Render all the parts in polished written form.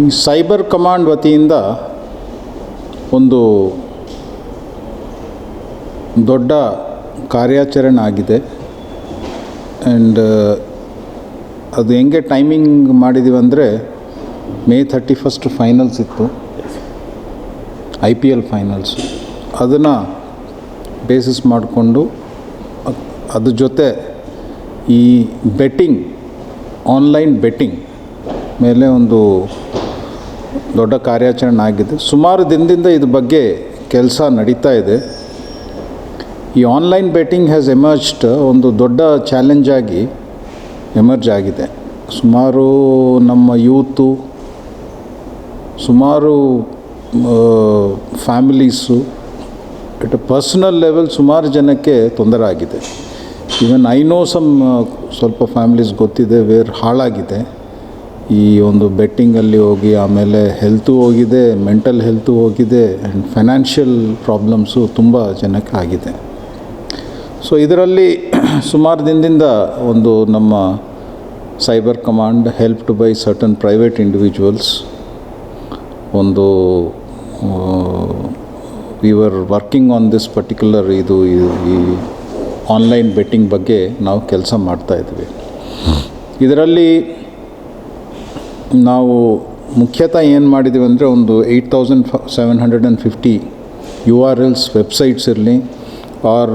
ಈ cyber command ವತಿಯಿಂದ ಒಂದು ದೊಡ್ಡ ಕಾರ್ಯಾಚರಣೆ ಆಗಿದೆ. ಆ್ಯಂಡ್ ಅದು ಹೆಂಗೆ ಟೈಮಿಂಗ್ ಮಾಡಿದ್ದೀವಿ ಅಂದರೆ May 31 ಫೈನಲ್ಸ್ ಇತ್ತು, IPL ಫೈನಲ್ಸ್. ಅದನ್ನು ಬೇಸಿಸ್ ಮಾಡಿಕೊಂಡು ಅದ್ರ ಜೊತೆ ಈ ಬೆಟ್ಟಿಂಗ್, ಆನ್ಲೈನ್ ಬೆಟ್ಟಿಂಗ್ ಮೇಲೆ ಒಂದು ದೊಡ್ಡ ಕಾರ್ಯಾಚರಣೆ ಆಗಿದೆ. ಸುಮಾರು ದಿನದಿಂದ ಇದ್ರ ಬಗ್ಗೆ ಕೆಲಸ ನಡೀತಾ ಇದೆ. ಈ ಆನ್ಲೈನ್ ಬೆಟ್ಟಿಂಗ್ ಹ್ಯಾಸ್ ಎಮರ್ಜ್ಡ್ ಒಂದು ದೊಡ್ಡ ಚಾಲೆಂಜ್ ಆಗಿ ಎಮರ್ಜ್ ಆಗಿದೆ. ಸುಮಾರು ನಮ್ಮ ಯೂತು, ಸುಮಾರು families, at a personal level ಸುಮಾರು ಜನಕ್ಕೆ ತೊಂದರೆ ಆಗಿದೆ. ಈವನ್ ಐ ನೋ ಸ್ವಲ್ಪ ಫ್ಯಾಮಿಲೀಸ್ ಗೊತ್ತಿದೆ ವೇರ್ ಹಾಳಾಗಿದೆ ಈ ಒಂದು ಬೆಟ್ಟಿಂಗಲ್ಲಿ ಹೋಗಿ. ಆಮೇಲೆ ಹೆಲ್ತು ಹೋಗಿದೆ, ಮೆಂಟಲ್ ಹೆಲ್ತು ಹೋಗಿದೆ, ಆ್ಯಂಡ್ ಫೈನಾನ್ಷಿಯಲ್ ಪ್ರಾಬ್ಲಮ್ಸು ತುಂಬ ಜನಕ್ಕೆ ಆಗಿದೆ. ಸೊ ಇದರಲ್ಲಿ ಸುಮಾರು ದಿನದಿಂದ ಒಂದು ನಮ್ಮ cyber command helped by certain private individuals ಒಂದು we were working on this particular ಈ ಆನ್ಲೈನ್ ಬೆಟ್ಟಿಂಗ್ ಬಗ್ಗೆ ನಾವು ಕೆಲಸ ಮಾಡ್ತಾಯಿದ್ವಿ. ಇದರಲ್ಲಿ ನಾವು ಮುಖ್ಯತಃ ಏನು ಮಾಡಿದ್ದೀವಿ ಅಂದರೆ ಒಂದು 8750 URLs ವೆಬ್ಸೈಟ್ಸ್ ಇರಲಿ ಆರ್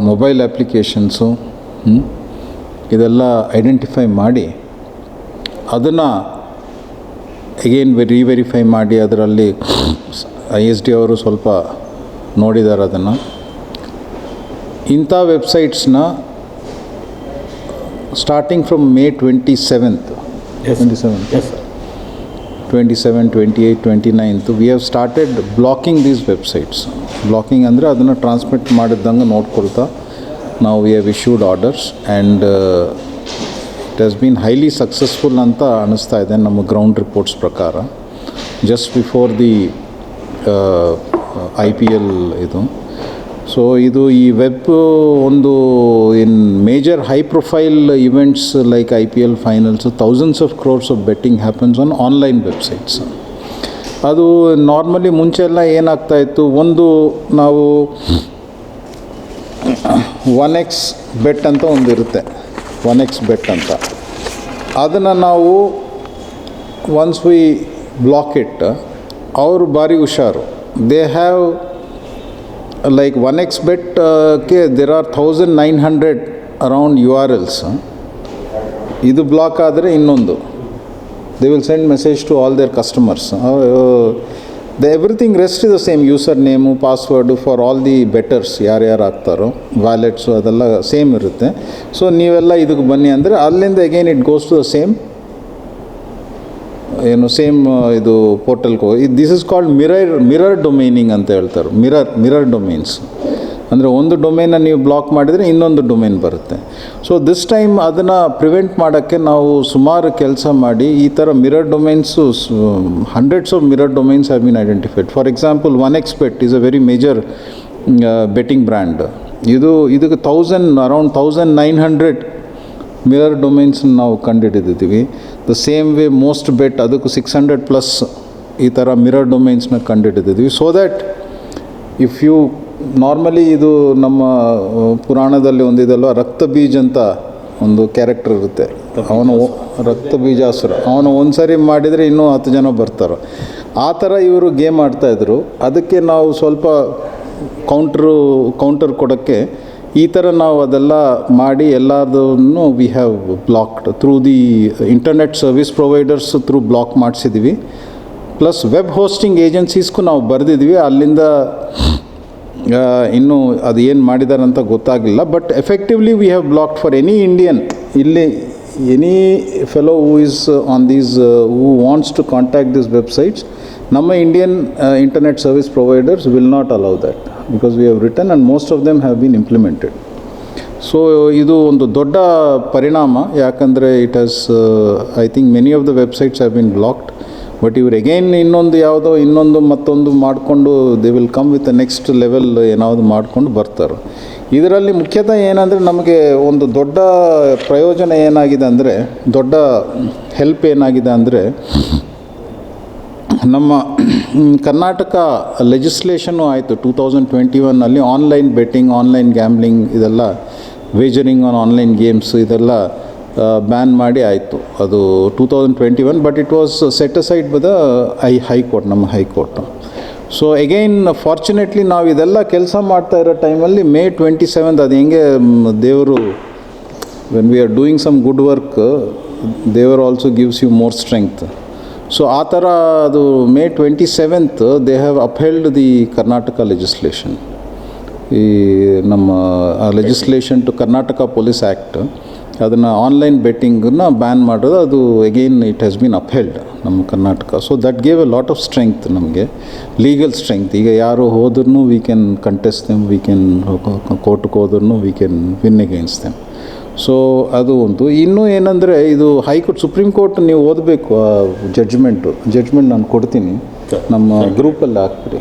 ಮೊಬೈಲ್ ಅಪ್ಲಿಕೇಶನ್ಸು ಇದೆಲ್ಲ ಐಡೆಂಟಿಫೈ ಮಾಡಿ ಅದನ್ನು ಅಗೇನ್ ರಿವೆರಿಫೈ ಮಾಡಿ ಅದರಲ್ಲಿ ISD ಅವರು ಸ್ವಲ್ಪ ನೋಡಿದ್ದಾರೆ. ಅದನ್ನು ಇಂಥ ವೆಬ್ಸೈಟ್ಸ್ನ starting from May 27th, 27, 28, 29th we have started blocking these websites. Blocking ಅಂದರೆ ಅದನ್ನು ಟ್ರಾನ್ಸ್ಮಿಟ್ ಮಾಡಿದ್ದಂಗೆ ನೋಡ್ಕೊಳ್ತಾ ನಾವು we have issued orders and it has bean highly successful ಅಂತ ಅನ್ನಿಸ್ತಾ ಇದೆ ನಮ್ಮ ಗ್ರೌಂಡ್ ರಿಪೋರ್ಟ್ಸ್ ಪ್ರಕಾರ. ಜಸ್ಟ್ ಬಿಫೋರ್ ದಿ IPL ಇದು. ಸೊ ಇದು ಈ ವೆಬ್ ಒಂದು ಇನ್ major high profile events like IPL finals, thousands of crores of betting happens on online websites. ಅದು ನಾರ್ಮಲಿ ಮುಂಚೆ ಎಲ್ಲ ಏನಾಗ್ತಾಯಿತ್ತು, ಒಂದು ನಾವು 1x ಬೆಟ್ ಅಂತ ಒಂದು ಇರುತ್ತೆ, 1x ಬೆಟ್ ಅಂತ. ಅದನ್ನು ನಾವು ಒನ್ಸ್ ವಿ ಬ್ಲಾಕ್ ಇಟ್, ಅವರು ಭಾರಿ ಹುಷಾರು. They have like 1x bet there are 1900 around URLs. ಇದು ಬ್ಲಾಕ್ ಆದರೆ ಇನ್ನೊಂದು they will send message to all their customers. Everything rest is the same, user name, password for all the betters ಯಾರ್ಯಾರು ಆಗ್ತಾರೋ, ವ್ಯಾಲೆಟ್ಸು ಅದೆಲ್ಲ same ಇರುತ್ತೆ. So ನೀವೆಲ್ಲ ಇದಕ್ಕೆ ಬನ್ನಿ ಅಂದರೆ ಅಲ್ಲಿಂದ again it goes to the same same ಇದು ಪೋರ್ಟಲ್ಗೆ ಹೋಗಿ. This is called mirror domaining ಅಂತ ಹೇಳ್ತಾರೆ. ಮಿರರ್ ಡೊಮೈನ್ಸ್ ಅಂದರೆ ಒಂದು ಡೊಮೈನ ನೀವು ಬ್ಲಾಕ್ ಮಾಡಿದರೆ ಇನ್ನೊಂದು ಡೊಮೈನ್ ಬರುತ್ತೆ. ಸೊ ದಿಸ್ ಟೈಮ್ ಅದನ್ನು ಪ್ರಿವೆಂಟ್ ಮಾಡೋಕ್ಕೆ ನಾವು ಸುಮಾರು ಕೆಲಸ ಮಾಡಿ ಈ ಥರ mirror domains hundreds of mirror domains have been identified. For example 1x bet is a very major betting brand. ಇದಕ್ಕೆ ಅರೌಂಡ್ 1900 ಮಿರರ್ ಡೊಮೈನ್ಸನ್ನು ನಾವು ಕಂಡುಹಿಡಿದಿದ್ದೀವಿ. The same way Mostbet ಅದಕ್ಕೂ 600+ ಈ ಥರ ಮಿರರ್ ಡೊಮೈನ್ಸ್ನ ಕಂಡುಹಿಡಿದಿದ್ದೀವಿ. So that if you normally ಇದು ನಮ್ಮ ಪುರಾಣದಲ್ಲಿ ಒಂದಿದಲ್ವ, ರಕ್ತ ಬೀಜ ಅಂತ ಒಂದು ಕ್ಯಾರೆಕ್ಟರ್ ಇರುತ್ತೆ, ಅವನು ರಕ್ತ ಬೀಜಾಸುರ, ಅವನು ಒಂದು ಸಾರಿ ಮಾಡಿದರೆ ಇನ್ನೂ 10 ಜನ ಬರ್ತಾರೆ. ಆ ಥರ ಇವರು ಗೇಮ್ ಆಡ್ತಾಯಿದ್ರು. ಅದಕ್ಕೆ ನಾವು ಸ್ವಲ್ಪ ಕೌಂಟರ್ ಕೊಡೋಕ್ಕೆ ಈ ಥರ ನಾವು ಅದೆಲ್ಲ ಮಾಡಿ ಎಲ್ಲದನ್ನು we have blocked through the internet service providers through block ಮಾಡಿಸಿದ್ದೀವಿ. ಪ್ಲಸ್ ವೆಬ್ ಹೋಸ್ಟಿಂಗ್ ಏಜೆನ್ಸೀಸ್ಗೂ ನಾವು ಬರೆದಿದ್ವಿ. ಅಲ್ಲಿಂದ ಇನ್ನೂ ಅದು ಏನು ಮಾಡಿದ್ದಾರೆ ಅಂತ ಗೊತ್ತಾಗಲಿಲ್ಲ. But effectively we have blocked for any Indian, ಇಲ್ಲಿ any fellow who is on these who wants to contact this websites. ನಮ್ಮ Indian internet service providers will not allow that because we have written and most of them have been implemented. So ಇದು ಒಂದು ದೊಡ್ಡ ಪರಿಣಾಮ. ಯಾಕಂದರೆ it has I think many of the websites have been blocked. But ಇವ್ರು again ಇನ್ನೊಂದು ಮತ್ತೊಂದು ಮಾಡಿಕೊಂಡು they will come with next level ಏನಾವುದು ಮಾಡಿಕೊಂಡು ಬರ್ತಾರೆ. ಇದರಲ್ಲಿ ಮುಖ್ಯತಃ ಏನಂದರೆ ನಮಗೆ ಒಂದು ದೊಡ್ಡ ಪ್ರಯೋಜನ ಏನಾಗಿದೆ ಅಂದರೆ, ದೊಡ್ಡ ಹೆಲ್ಪ್ ಏನಾಗಿದೆ ಅಂದರೆ, ನಮ್ಮ ಕರ್ನಾಟಕ ಲೆಜಿಸ್ಲೇಷನ್ನು ಆಯಿತು 2021ನಲ್ಲಿ ಆನ್ಲೈನ್ ಬೆಟ್ಟಿಂಗ್, ಆನ್ಲೈನ್ ಗ್ಯಾಮ್ಲಿಂಗ್, ಇದೆಲ್ಲ ವೇಜರಿಂಗ್ ಆನ್ ಆನ್ಲೈನ್ ಗೇಮ್ಸ್ ಇದೆಲ್ಲ ಬ್ಯಾನ್ ಮಾಡಿ ಆಯಿತು. ಅದು 2021, but it was set aside by the high court, ನಮ್ಮ ಹೈಕೋರ್ಟು. ಸೊ ಅಗೈನ್ ಫಾರ್ಚುನೇಟ್ಲಿ ನಾವು ಇದೆಲ್ಲ ಕೆಲಸ ಮಾಡ್ತಾ ಇರೋ ಟೈಮಲ್ಲಿ May 27 ಅದು ಹೆಂಗೆ ದೇವರು, when we are doing some good work, ದೇವರು also gives you more strength. So ಆ ಥರ ಅದು May 27 they have upheld the Karnataka legislation. ಈ ನಮ್ಮ legislation to Karnataka police act, ಅದನ್ನು ಆನ್ಲೈನ್ ಬೆಟ್ಟಿಂಗನ್ನು ಬ್ಯಾನ್ ಮಾಡೋದು, ಅದು again it has been upheld ನಮ್ಮ Karnataka. So that gave a lot of strength, ನಮಗೆ ಲೀಗಲ್ ಸ್ಟ್ರೆಂಗ್ತ್. ಈಗ ಯಾರು ಹೋದ್ರೂ we can contest them, we can ಕೋರ್ಟ್ಗೆ ಹೋದ್ರೂ we can win against them. So ಅದು ಒಂದು. ಇನ್ನೂ ಏನಂದರೆ ಇದು ಹೈಕೋರ್ಟ್, ಸುಪ್ರೀಂ ಕೋರ್ಟ್ ನೀವು ಓದಬೇಕು ಆ ಜಡ್ಜ್ಮೆಂಟ್ ನಾನು ಕೊಡ್ತೀನಿ, ನಮ್ಮ ಗ್ರೂಪಲ್ಲಿ ಹಾಕ್ಬಿಡಿ.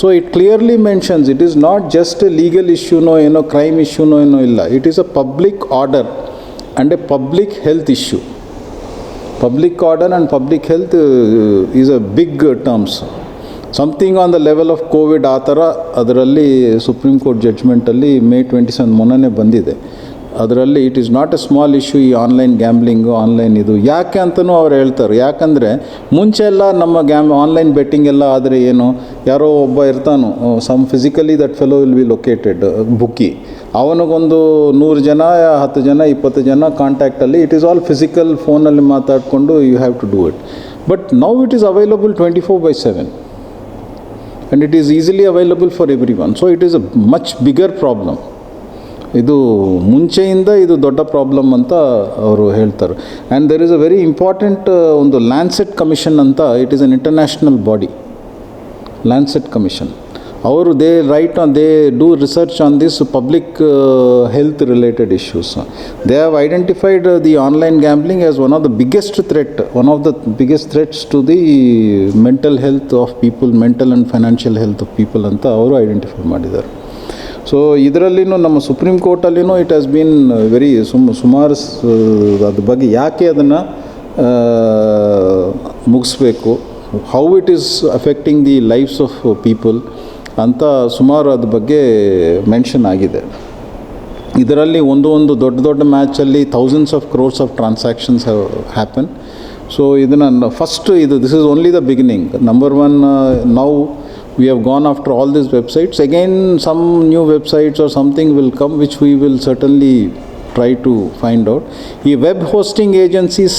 So it clearly mentions, it is not just a legal ಇಶ್ಯೂನೋ ಏನೋ ಕ್ರೈಮ್ ಇಶ್ಯೂನೋ ಏನೋ ಇಲ್ಲ, it is a public order and a public health issue. Public order and public health is a big terms. Something on the level of COVID, ಆ ಥರ ಅದರಲ್ಲಿ supreme court ಜಡ್ಜ್ಮೆಂಟಲ್ಲಿ May 27 ಮೊನ್ನೆ ಬಂದಿದೆ. ಅದರಲ್ಲಿ it is not A small issue, ಈ online gambling, online ಇದು ಯಾಕೆ ಅಂತಲೂ ಅವ್ರು ಹೇಳ್ತಾರೆ. ಯಾಕಂದರೆ ಮುಂಚೆ ಎಲ್ಲ ನಮ್ಮ ಆನ್ಲೈನ್ ಬೆಟ್ಟಿಂಗ್ ಎಲ್ಲ ಆದರೆ ಏನು, ಯಾರೋ ಒಬ್ಬ ಇರ್ತಾನೋ, some physically that fellow will be located, bookie, ಅವನಿಗೊಂದು 100 ಜನ 10 ಜನ 20 ಜನ ಕಾಂಟ್ಯಾಕ್ಟಲ್ಲಿ, ಇಟ್ ಈಸ್ ಆಲ್ ಫಿಸಿಕಲ್, ಫೋನಲ್ಲಿ ಮಾತಾಡಿಕೊಂಡು you have to do it. But now it is available 24/7 and it is easily available for every one. So it is a much bigger problem. ಇದು ಮುಂಚೆಯಿಂದ ಇದು ದೊಡ್ಡ ಪ್ರಾಬ್ಲಮ್ ಅಂತ ಅವರು ಹೇಳ್ತಾರೆ. And there is a very important ಒಂದು Lancet commission ಅಂತ, it is an international body, Lancet commission. ಅವರು they do research on this public health related issues. They have identified the online gambling as one of the biggest threats to the mental health of people, mental and financial health of people ಅಂತ ಅವರು identify ಮಾಡಿದ್ದಾರೆ. So ಇದರಲ್ಲಿನೂ ನಮ್ಮ supreme ಕೋರ್ಟಲ್ಲಿನೂ it has been very ಸುಮಾರು ಅದ್ರ ಬಗ್ಗೆ ಯಾಕೆ ಅದನ್ನು ಮುಗಿಸ್ಬೇಕು, how it is affecting the lifes of people ಅಂತ ಸುಮಾರು ಅದ್ರ ಬಗ್ಗೆ ಮೆನ್ಷನ್ ಆಗಿದೆ. ಇದರಲ್ಲಿ ಒಂದು ದೊಡ್ಡ ಮ್ಯಾಚಲ್ಲಿ thousands of crores of transactions happen. So ಇದನ್ನು first this is only the beginning. Number one, now we have gone after all these websites. Again, some new websites or something will come, which we will certainly try to find out. ಈ web hosting agencies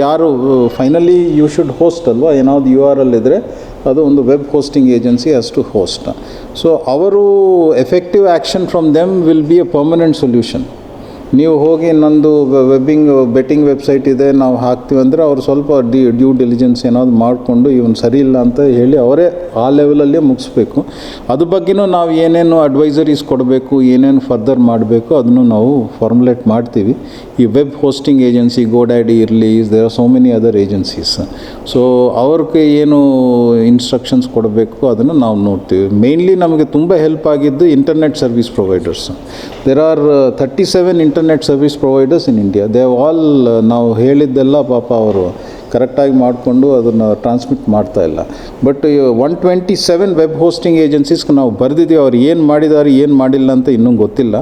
ಯಾರು finally you should host ಅಲ್ವಾ, ಏನಾದ್ರು URL ಇದ್ದರೆ ಅದು ಒಂದು web hosting agency has to host. So ಅವರು effective action from them will be a permanent solution. ನೀವು ಹೋಗಿ ನಂದು ಬೆಟ್ಟಿಂಗ್ ವೆಬ್ಸೈಟ್ ಇದೆ ನಾವು ಹಾಕ್ತೀವಿ ಅಂದರೆ ಅವ್ರು ಸ್ವಲ್ಪ ಡ್ಯೂ ಡಿಲಿಜೆನ್ಸ್ ಏನಾದ್ರು ಮಾಡಿಕೊಂಡು ಇವನು ಸರಿ ಇಲ್ಲ ಅಂತ ಹೇಳಿ ಅವರೇ ಆ ಲೆವೆಲಲ್ಲೇ ಮುಗಿಸ್ಬೇಕು. ಅದ್ರ ಬಗ್ಗೆನೂ ನಾವು ಏನೇನು ಅಡ್ವೈಸರೀಸ್ ಕೊಡಬೇಕು, ಏನೇನು ಫರ್ದರ್ ಮಾಡಬೇಕು ಅದನ್ನು ನಾವು ಫಾರ್ಮುಲೇಟ್ ಮಾಡ್ತೀವಿ. ಈ ವೆಬ್ ಹೋಸ್ಟಿಂಗ್ ಏಜೆನ್ಸಿ ಗೋಡ್ಯಾಡಿ ಇರಲಿ, there are so many other agencies. So ಅವ್ರಿಗೆ ಏನು ಇನ್ಸ್ಟ್ರಕ್ಷನ್ಸ್ ಕೊಡಬೇಕು ಅದನ್ನು ನಾವು ನೋಡ್ತೀವಿ. ಮೇಯ್ನ್ಲಿ ನಮಗೆ ತುಂಬ ಹೆಲ್ಪ್ ಆಗಿದ್ದು internet service providers. There are 37 internet service providers in India. They all ನಾವು ಹೇಳಿದ್ದೆಲ್ಲ ಪಾಪ ಅವರು ಕರೆಕ್ಟಾಗಿ ಮಾಡಿಕೊಂಡು ಅದನ್ನು ಟ್ರಾನ್ಸ್ಮಿಟ್ ಮಾಡ್ತಾ ಇಲ್ಲ. ಬಟ್ 127 ವೆಬ್ ಹೋಸ್ಟಿಂಗ್ ಏಜೆನ್ಸೀಸ್ಗೆ ನಾವು ಬರೆದಿದ್ದೀವಿ, ಅವ್ರು ಏನು ಮಾಡಿದ್ದಾರೆ ಏನು ಮಾಡಿಲ್ಲ ಅಂತ ಇನ್ನೂ ಗೊತ್ತಿಲ್ಲ.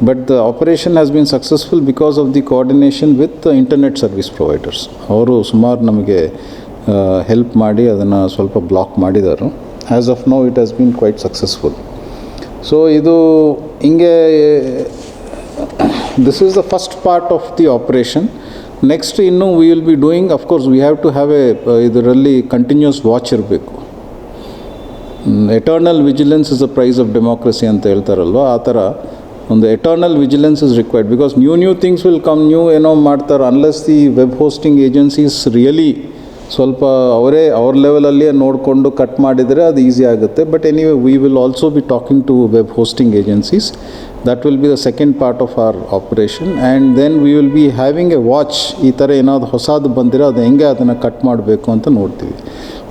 But the operation has been successful because of the coordination with internet service providers. ಅವರು ಸುಮಾರು ನಮಗೆ ಹೆಲ್ಪ್ ಮಾಡಿ ಅದನ್ನು ಸ್ವಲ್ಪ ಬ್ಲಾಕ್ ಮಾಡಿದ್ದಾರೆ. As of now it has been quite successful. So ಇದು ಹಿಂಗೆ, this is the first part of the operation. Next ಇನ್ನು we will be doing, of course we have to have a ಇದರಲ್ಲಿ ಕಂಟಿನ್ಯೂಸ್ ವಾಚ್ ಇರಬೇಕು. Eternal vigilance is the price of democracy ಅಂತ ಹೇಳ್ತಾರಲ್ವ, ಆ ಥರ ಒಂದು eternal vigilance is required. Because new things will come, ಏನೋ ಮಾಡ್ತಾರೆ. Unless the web hosting agencies really ಸ್ವಲ್ಪ ಅವ್ರ ಲೆವೆಲಲ್ಲಿ ನೋಡಿಕೊಂಡು ಕಟ್ ಮಾಡಿದರೆ ಅದು ಈಸಿ ಆಗುತ್ತೆ. But anyway we will also be talking to web hosting agencies that will be the second part of our operation. And then we will be having A watch. ಈ ಥರ ಏನಾದ್ರು ಹೊಸದು ಬಂದಿರೋ ಅದು ಹೆಂಗೆ ಅದನ್ನು ಕಟ್ ಮಾಡಬೇಕು ಅಂತ ನೋಡ್ತೀವಿ.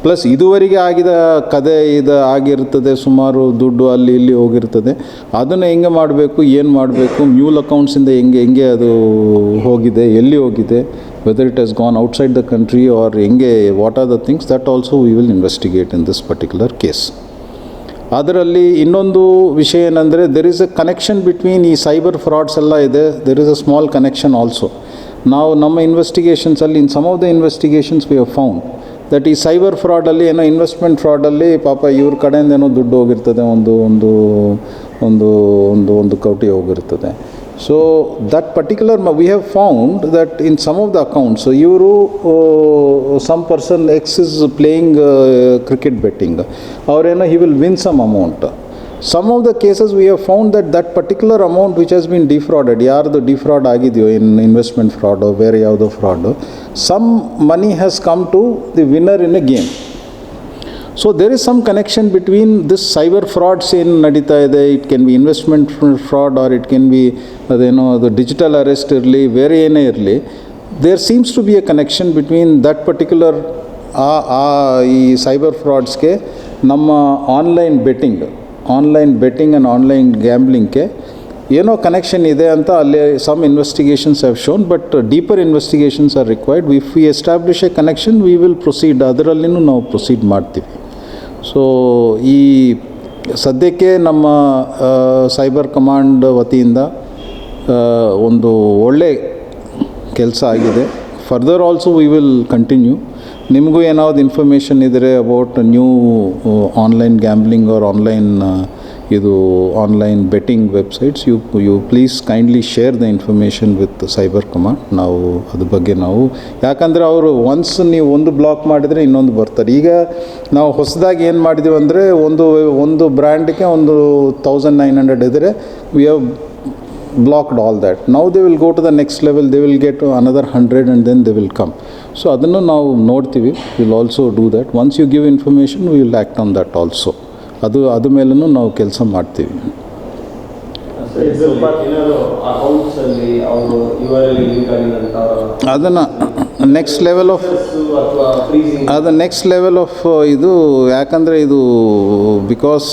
ಪ್ಲಸ್ ಇದುವರೆಗೆ ಆಗಿದ ಕದೆ ಇದು ಆಗಿರ್ತದೆ, ಸುಮಾರು ದುಡ್ಡು ಅಲ್ಲಿ ಇಲ್ಲಿ ಹೋಗಿರ್ತದೆ, ಅದನ್ನು ಹೆಂಗೆ ಮಾಡಬೇಕು, ಏನು ಮಾಡಬೇಕು, ಮ್ಯೂಲ್ ಅಕೌಂಟ್ಸಿಂದ ಹೆಂಗೆ ಅದು ಹೋಗಿದೆ, ಎಲ್ಲಿ ಹೋಗಿದೆ, whether it has gone outside the country or ಹೆಂಗೆ, what are the things, that also we will investigate in this particular case. ಅದರಲ್ಲಿ ಇನ್ನೊಂದು ವಿಷಯ ಏನಂದರೆ, there is a connection between ಈ ಸೈಬರ್ ಫ್ರಾಡ್ಸ್ ಎಲ್ಲ ಇದೆ, there is a small connection also. ನಾವು ನಮ್ಮ ಇನ್ವೆಸ್ಟಿಗೇಷನ್ಸಲ್ಲಿ in some of the investigations we have found that ಈ ಸೈಬರ್ ಫ್ರಾಡಲ್ಲಿ ಏನೋ ಇನ್ವೆಸ್ಟ್ಮೆಂಟ್ ಫ್ರಾಡಲ್ಲಿ ಪಾಪ ಇವ್ರ ಕಡೆಯಿಂದ ಏನೋ ದುಡ್ಡು ಹೋಗಿರ್ತದೆ, ಒಂದು ಒಂದು ಒಂದು ಒಂದು ಒಂದು ಕೋಟಿ ಹೋಗಿರ್ತದೆ. So that particular we have found that in some of the accounts ಇವರು some person X is playing cricket betting, ಅವರೇನೋ he will win some amount. Some of the cases we have found that that particular amount which has been defrauded, ಯಾರ್ದು ಡಿಫ್ರಾಡ್ ಆಗಿದೆಯೋ ಇನ್ investment fraud ಬೇರೆ ಯಾವುದೋ fraud, some money has come to the winner in a game. So there is some connection between this cyber frauds ಏನು ನಡೀತಾ ಇದೆ, it can be investment fraud or it can be ಅದೇನೋ ಅದು digital arrest ಇರಲಿ, ಬೇರೆ ಏನೇ ಇರಲಿ, there seems to be a connection between that particular ಈ ಸೈಬರ್ ಫ್ರಾಡ್ಸ್ಗೆ ನಮ್ಮ ಆನ್ಲೈನ್ ಬೆಟ್ಟಿಂಗ್ ಆ್ಯಂಡ್ ಆನ್ಲೈನ್ ಗ್ಯಾಂಬ್ಲಿಂಗ್ಗೆ ಏನೋ ಕನೆಕ್ಷನ್ ಇದೆ ಅಂತ ಅಲ್ಲಿ some investigations have shown, but deeper investigations are required. If we establish a connection we will proceed, ಅದರಲ್ಲಿನೂ ನಾವು ಪ್ರೊಸೀಡ್ ಮಾಡ್ತೀವಿ. ಸೊ ಈ ಸದ್ಯಕ್ಕೆ ನಮ್ಮ ಸೈಬರ್ ಕಮಾಂಡ್ ವತಿಯಿಂದ ಒಂದು ಒಳ್ಳೆ ಕೆಲಸ ಆಗಿದೆ. Further also we will continue. ನಿಮಗೂ ಏನಾದ್ರು ಇನ್ಫಾರ್ಮೇಷನ್ ಇದ್ದರೆ about new online gambling or online betting websites, you please kindly share the information with cyber command. ನಾವು ಅದ್ರ ಬಗ್ಗೆ ಯಾಕಂದರೆ ಅವರು ಒನ್ಸ್ ನೀವು ಒಂದು ಬ್ಲಾಕ್ ಮಾಡಿದರೆ ಇನ್ನೊಂದು ಬರ್ತಾರೆ. ಈಗ ನಾವು ಹೊಸದಾಗಿ ಏನು ಮಾಡಿದ್ದೀವಿ ಅಂದರೆ, ಒಂದು ಬ್ರ್ಯಾಂಡ್ಗೆ ಒಂದು 1900 ಇದ್ದರೆ we have blocked all that. Now they will go to the next level, they will get another 100 and then they will come. So ಅದನ್ನು ನಾವು ನೋಡ್ತೀವಿ. we will also do that. Once you give information we will act on that also. ಅದು ಮೇಲೂ ನಾವು ಕೆಲಸ ಮಾಡ್ತೀವಿ. ಅದನ್ನು next level of ಇದು, ಯಾಕಂದರೆ ಇದು ಬಿಕಾಸ್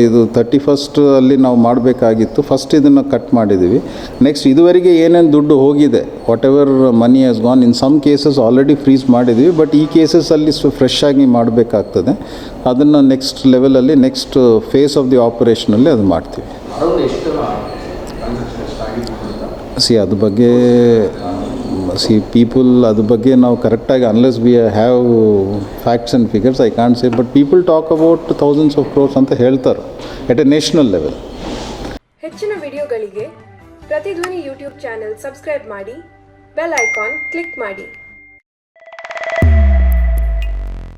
ಇದು 31st ಅಲ್ಲಿ ನಾವು ಮಾಡಬೇಕಾಗಿತ್ತು. ಫಸ್ಟ್ ಇದನ್ನು ಕಟ್ ಮಾಡಿದ್ದೀವಿ. ನೆಕ್ಸ್ಟ್ ಇದುವರೆಗೆ ಏನೇನು ದುಡ್ಡು ಹೋಗಿದೆ, whatever money has gone, in some cases already freeze ಮಾಡಿದ್ದೀವಿ, ಬಟ್ ಈ ಕೇಸಸಲ್ಲಿ ಫ್ರೆಶ್ ಆಗಿ ಮಾಡಬೇಕಾಗ್ತದೆ. ಅದನ್ನು ನೆಕ್ಸ್ಟ್ ಲೆವೆಲಲ್ಲಿ ನೆಕ್ಸ್ಟ್ ಫೇಸ್ ಆಫ್ ದಿ ಆಪರೇಷನಲ್ಲಿ ಅದು ಮಾಡ್ತೀವಿ. ಅದ್ರ ಬಗ್ಗೆ ಪೀಪಲ್ ಅದ್ರ ಬಗ್ಗೆ ನಾವು ಕರೆಕ್ಟಾಗಿ unless we have facts and figures I can't say, but people talk about thousands of crores ಅಂತ ಹೇಳ್ತಾರೆ ಎಟ್ ಎ ನ್ಯಾಷನಲ್ ಲೆವೆಲ್. ಹೆಚ್ಚಿನ ವಿಡಿಯೋಗಳಿಗೆ ಪ್ರತಿಧ್ವನಿ ಯೂಟ್ಯೂಬ್ ಚಾನೆಲ್ ಸಬ್ಸ್ಕ್ರೈಬ್ ಮಾಡಿ, ಬೆಲ್ ಐಕಾನ್ ಕ್ಲಿಕ್ ಮಾಡಿ.